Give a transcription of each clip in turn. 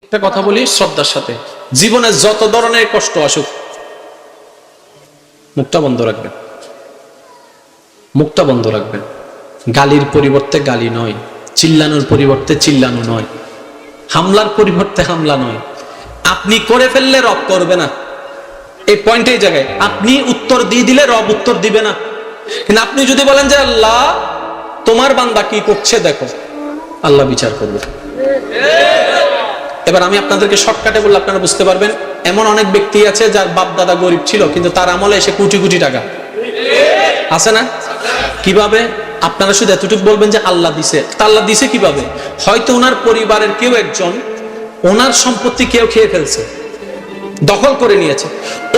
একটা কথা বলি শ্রদ্ধার সাথে, জীবনে যত ধরনের কষ্ট আসুক মুখটা বন্ধ রাখবেন, মুখটা বন্ধ রাখবেন। গালির পরিবর্তে গালি নয়, চিল্লানোর পরিবর্তে চিল্লানো নয়, হামলার পরিবর্তে হামলা নয়। আপনি করে ফেললে রব করবে না, এই পয়েন্ট এই জায়গায়। আপনি উত্তর দিয়ে দিলে রব উত্তর দিবে না, কিন্তু আপনি যদি বলেন যে আল্লাহ তোমার বান্দা কি করছে দেখো, আল্লাহ বিচার করবে। এবার আমি আপনাদেরকে শর্টকাটে বললে আপনারা বুঝতে পারবেন। এমন অনেক ব্যক্তি আছে যার বাপ দাদা গরিব ছিল, কিন্তু তার আমলে এসে কোটি কোটি টাকা আছে না? কিভাবে? আপনারা শুধু এতটুকু বলবেন যে আল্লাহ দিছে। তা আল্লাহ দিছে কিভাবে? হয়তো ওনার পরিবারের কেউ একজন ওনার সম্পত্তি কেউ খেয়ে ফেলছে, দখল করে নিয়েছে।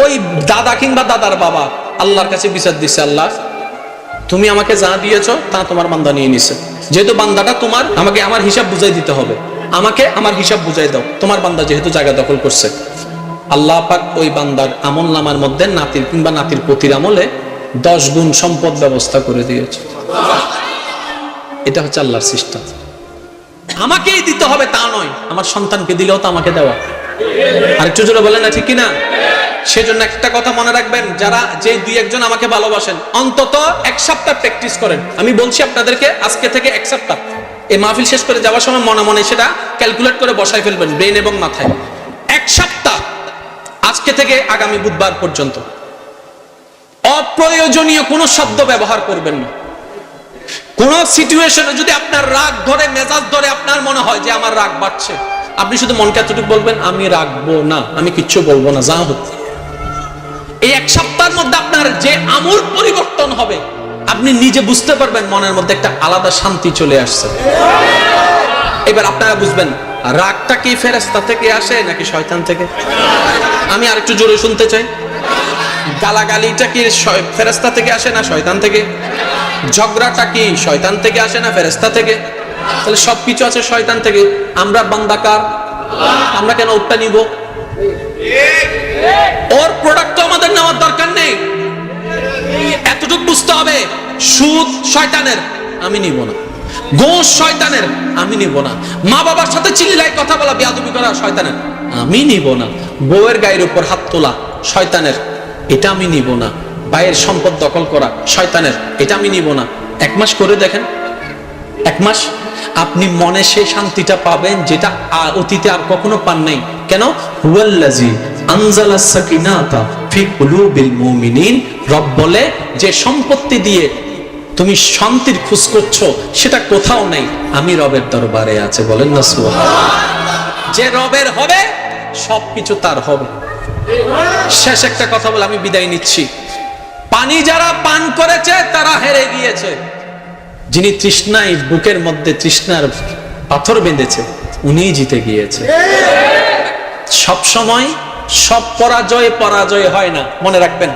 ওই দাদা কিংবা দাদার বাবা আল্লাহর কাছে বিচার দিচ্ছে, আল্লাহ তুমি আমাকে যা দিয়েছো তা তোমার বান্দা নিয়ে নিছে, যেহেতু বান্দাটা তোমার, আমাকে আমার হিসাব বুঝাই দিতে হবে, আমাকে আমার হিসাব বুঝাই দাও, তোমার বান্দা যেহেতু জায়গা দখল করছে। আল্লাহ পাক ওই বান্দার আমল নামার মধ্যে নাতির কিংবা নাতির পতির আমলে 10 গুণ সম্পদ ব্যবস্থা করে দিয়েছে। এটা হচ্ছে আল্লাহর সিস্টেম। আমাকেই দিতে হবে তা নয়, আমার সন্তানকে দিলেও তো আমাকে দেওয়া। আরেকটু জোরে বলেন না ঠিক কিনা? সেজন্য একটা কথা মনে রাখবেন, যারা যে দুই একজন আমাকে ভালোবাসেন অন্তত 1 সপ্তাহ প্র্যাকটিস করেন। আমি বলছি আপনাদেরকে আজকে থেকে 1 সপ্তাহ, এই মাহফিল শেষ করে যাওয়ার সময় মনে মনে সেটা ক্যালকুলেট করে বসাই ফেলবেন ব্রেন এবং মাথায়। 1 সপ্তাহ আজকে থেকে আগামী বুধবার পর্যন্ত অপ্রয়োজনীয় কোনো শব্দ ব্যবহার করবেন না। কোন সিচুয়েশনে যদি আপনার রাগ ধরে, মেজাজ ধরে, আপনার মনে হয় যে আমার রাগ বাড়ছে, আপনি শুধু মনকে এতটুকু বলবেন, আমি রাখবো না, আমি কিচ্ছু বলবো না, যা হচ্ছে। এই 1 সপ্তাহের মধ্যে আপনার যে আমূল পরিবর্তন হবে, আপনি নিজে বুঝতে পারবেন মনের মধ্যে একটা আলাদা শান্তি চলে আসছে। এবার আপনারা বুঝবেন রাগটা কি ফেরেশতা থেকে আসে নাকি শয়তান থেকে? আমি আরেকটু জোরে শুনতে চাই। গালাগালিটা কি ফেরেশতা থেকে আসে না শয়তান থেকে? ঝগড়াটা কি শয়তান থেকে আসে না ফেরেশতা থেকে? তাহলে সবকিছু আছে শয়তান থেকে। আমরা বান্দাকার, আমরা কেন ওটা নিব? ওর প্রোডাক্ট তো আমাদের নেওয়ার দরকার নেই। এতটুকু বুঝতে হবে, সুদ শয়তানের, আমি নিব না। ঘুষ শয়তানের, আমি নিব না। মা বাবার সাথে চিল্লাই কথা বলা, বেয়াদবি করা শয়তানের, আমি নিব না। বউয়ের গায়ের উপর হাত তোলা শয়তানের, এটা আমি নিব না। ভাইয়ের সম্পদ দখল করা শয়তানের, এটা আমি নিব না। 1 মাস করে দেখেন, 1 মাস আপনি মনে সেই শান্তিটা পাবেন যেটা অতীতে আর কখনো পান নাই। কেন? হুয়াল্লাযী আনজালাস সাকিনাতা ফি কুলুবিল মুমিনিন। রব বলে যে সম্পত্তি দিয়ে তুমি শান্তির খোঁজ করছো সেটা কোথাও নেই, আমি রবের দরবারে আছে। বলেন না সুবহানাল্লাহ। যে রবের হবে সবকিছু তার হবে। শেষ একটা কথা বলে আমি বিদায় নিচ্ছি। পানি যারা পান করেছে তারা হেরে গিয়েছে। যিনি তৃষ্ণায় বুকের মধ্যে তৃষ্ণার পাথর বেঁধেছে উনিই জিতে গিয়েছে। সব সময় সব পরাজয় হয় না, মনে রাখবেন।